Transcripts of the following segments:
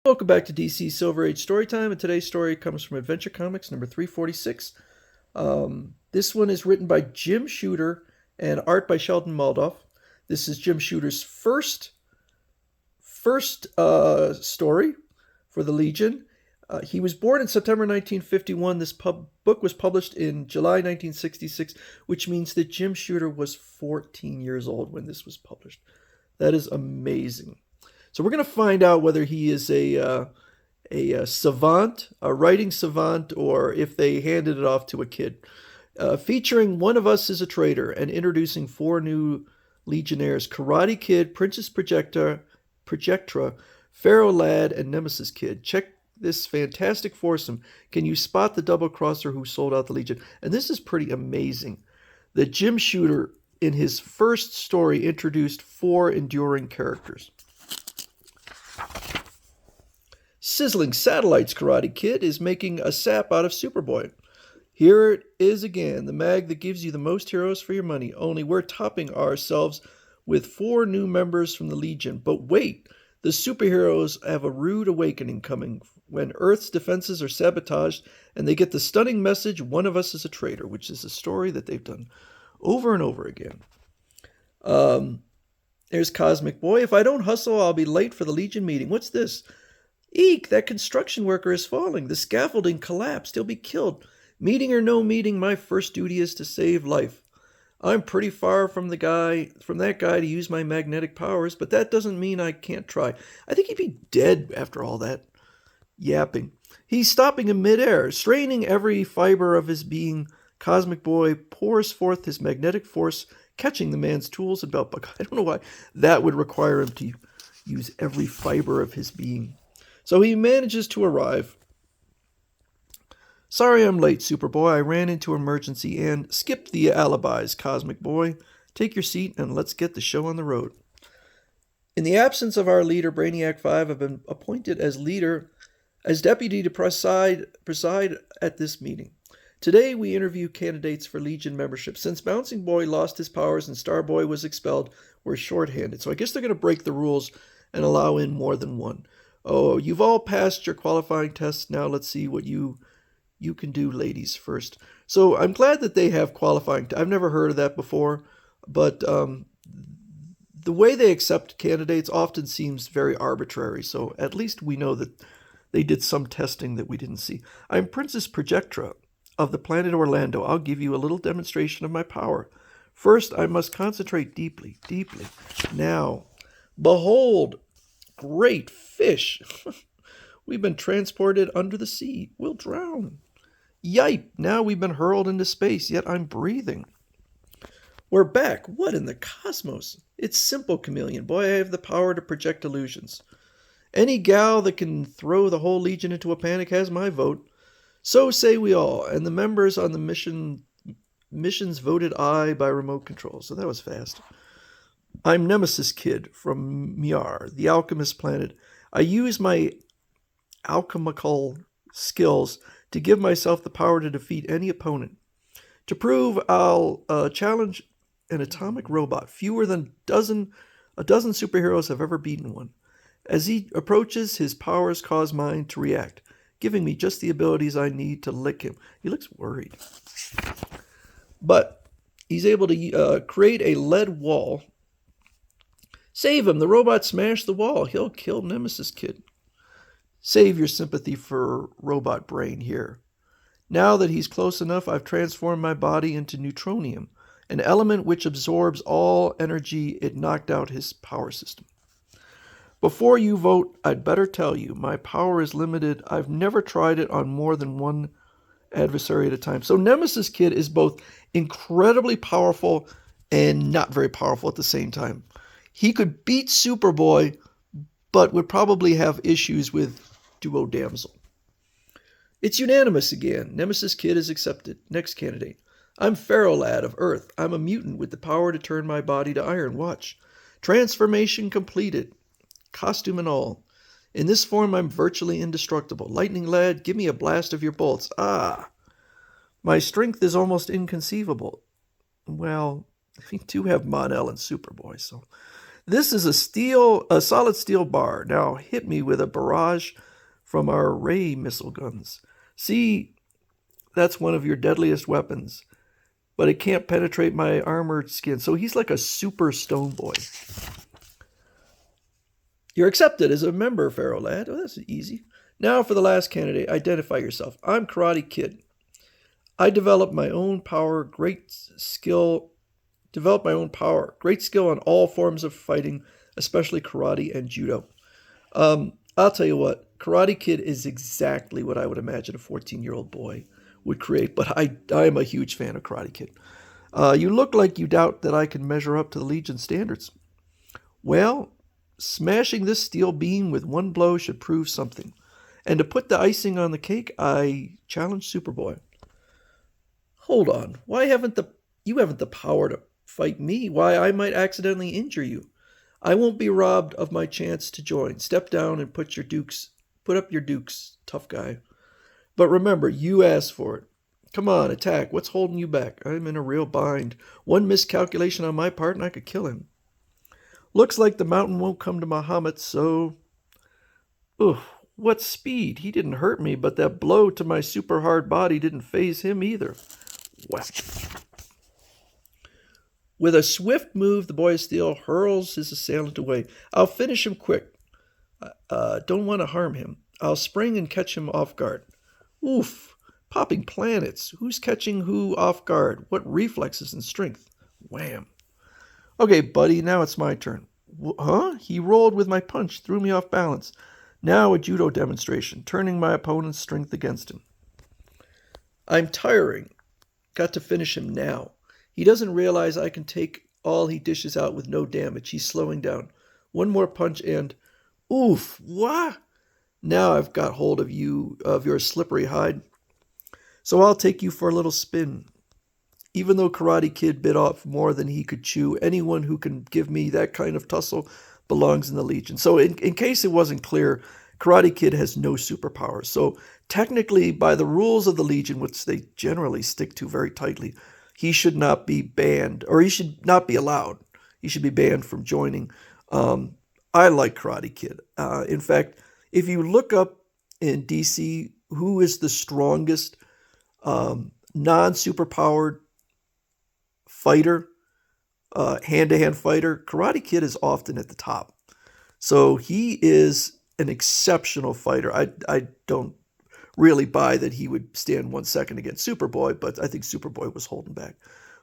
Welcome back to DC Silver Age Storytime, and today's story comes from Adventure Comics number 346. This one is written by Jim Shooter and art by Sheldon Moldoff. This is Jim Shooter's first story for the Legion. He was born in September 1951. This book was published in July 1966, which means that Jim Shooter was 14 years old when this was published. That is amazing. So we're going to find out whether he is a savant, a writing savant, or if they handed it off to a kid. Featuring One of Us is a Traitor and introducing four new Legionnaires: Karate Kid, Princess Projectra, Ferro Lad, and Nemesis Kid. Check this fantastic foursome. Can you spot the double-crosser who sold out the Legion? And this is pretty amazing that Jim Shooter, in his first story, introduced four enduring characters. Sizzling Satellites Karate Kid is making a sap out of Superboy. Here it is again, the mag that gives you the most heroes for your money, only we're topping ourselves with four new members from the Legion. But wait, the superheroes have a rude awakening coming when Earth's defenses are sabotaged and they get the stunning message, one of us is a traitor, which is a story that they've done over and over again. There's Cosmic Boy. If I don't hustle, I'll be late for the Legion meeting. What's this? Eek, that construction worker is falling. The scaffolding collapsed. He'll be killed. Meeting or no meeting, my first duty is to save life. I'm pretty far from that guy to use my magnetic powers, but that doesn't mean I can't try. I think he'd be dead after all that yapping. He's stopping in midair, straining every fiber of his being. Cosmic Boy pours forth his magnetic force, catching the man's tools and belt buckle. I don't know why that would require him to use every fiber of his being. So he manages to arrive. Sorry I'm late, Superboy. I ran into emergency and skipped the alibis, Cosmic Boy. Take your seat and let's get the show on the road. In the absence of our leader, Brainiac 5, I've been appointed as deputy to preside at this meeting. Today we interview candidates for Legion membership. Since Bouncing Boy lost his powers and Starboy was expelled, we're shorthanded. So I guess they're going to break the rules and allow in more than one. Oh, you've all passed your qualifying tests. Now let's see what you can do, ladies, first. So I'm glad that they have qualifying. I've never heard of that before, but the way they accept candidates often seems very arbitrary. So at least we know that they did some testing that we didn't see. I'm Princess Projectra of the planet Orlando. I'll give you a little demonstration of my power. First, I must concentrate deeply, deeply. Now, behold, great fish. We've been transported under the sea. We'll drown. Yipe, now we've been hurled into space, yet I'm breathing. We're back. What in the cosmos? It's simple, Chameleon Boy. I have the power to project illusions. Any gal that can throw the whole Legion into a panic has my vote. So say we all, and the members on the missions voted aye by remote control. So that was fast. I'm Nemesis Kid from Miar, the alchemist planet. I use my alchemical skills to give myself the power to defeat any opponent. To prove, I'll challenge an atomic robot. Fewer than a dozen superheroes have ever beaten one. As he approaches, his powers cause mine to react, giving me just the abilities I need to lick him. He looks worried. But he's able to create a lead wall. Save him! The robot smashed the wall. He'll kill Nemesis Kid. Save your sympathy for Robot Brain here. Now that he's close enough, I've transformed my body into neutronium, an element which absorbs all energy it knocked out his power system. Before you vote, I'd better tell you, my power is limited. I've never tried it on more than one adversary at a time. So Nemesis Kid is both incredibly powerful and not very powerful at the same time. He could beat Superboy, but would probably have issues with Duo Damsel. It's unanimous again. Nemesis Kid is accepted. Next candidate. I'm Ferro Lad of Earth. I'm a mutant with the power to turn my body to iron. Watch. Transformation completed. Costume and all. In this form, I'm virtually indestructible. Lightning Lad, give me a blast of your bolts. Ah! My strength is almost inconceivable. Well, we do have Mon-El and Superboy, so This is a solid steel bar. Now hit me with a barrage from our ray missile guns. See, that's one of your deadliest weapons, but it can't penetrate my armored skin. So he's like a super stone boy. You're accepted as a member, Ferro Lad. Oh, that's easy. Now for the last candidate. Identify yourself. I'm Karate Kid. I developed my own power, great skill. Develop my own power. Great skill on all forms of fighting, especially karate and judo. I'll tell you what, Karate Kid is exactly what I would imagine a 14-year-old boy would create, but I am a huge fan of Karate Kid. You look like you doubt that I can measure up to the Legion standards. Well, smashing this steel beam with one blow should prove something. And to put the icing on the cake, I challenge Superboy. Hold on, you haven't the power to fight me? Why, I might accidentally injure you. I won't be robbed of my chance to join. Step down and put up your dukes, tough guy. But remember, you asked for it. Come on, attack. What's holding you back? I'm in a real bind. One miscalculation on my part and I could kill him. Looks like the mountain won't come to Muhammad, so... Ugh, what speed. He didn't hurt me, but that blow to my super hard body didn't faze him either. Whack. With a swift move, the boy of steel hurls his assailant away. I'll finish him quick. Don't want to harm him. I'll spring and catch him off guard. Oof! Popping planets. Who's catching who off guard? What reflexes and strength? Wham! Okay, buddy, now it's my turn. Huh? He rolled with my punch, threw me off balance. Now a judo demonstration, turning my opponent's strength against him. I'm tiring. Got to finish him now. He doesn't realize I can take all he dishes out with no damage. He's slowing down. One more punch and... Oof! What? Now I've got hold of your slippery hide. So I'll take you for a little spin. Even though Karate Kid bit off more than he could chew, anyone who can give me that kind of tussle belongs in the Legion. So in case it wasn't clear, Karate Kid has no superpowers. So technically, by the rules of the Legion, which they generally stick to very tightly, he should not be banned, or he should not be allowed. He should be banned from joining. I like Karate Kid. In fact, if you look up in DC who is the strongest non-superpowered fighter, hand-to-hand fighter, Karate Kid is often at the top. So he is an exceptional fighter. I don't really buy that he would stand 1 second against Superboy, but I think Superboy was holding back.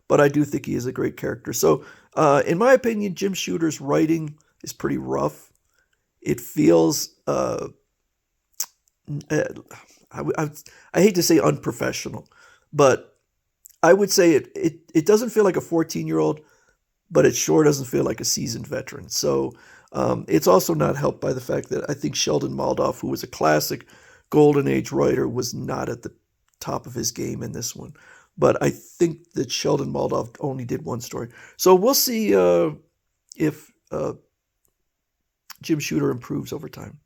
But I do think he is a great character. So in my opinion, Jim Shooter's writing is pretty rough. It feels, I hate to say unprofessional, but I would say it doesn't feel like a 14-year-old, but it sure doesn't feel like a seasoned veteran. So it's also not helped by the fact that I think Sheldon Moldoff, who was a classic Golden Age writer, was not at the top of his game in this one. But I think that Sheldon Moldoff only did one story. So we'll see if Jim Shooter improves over time.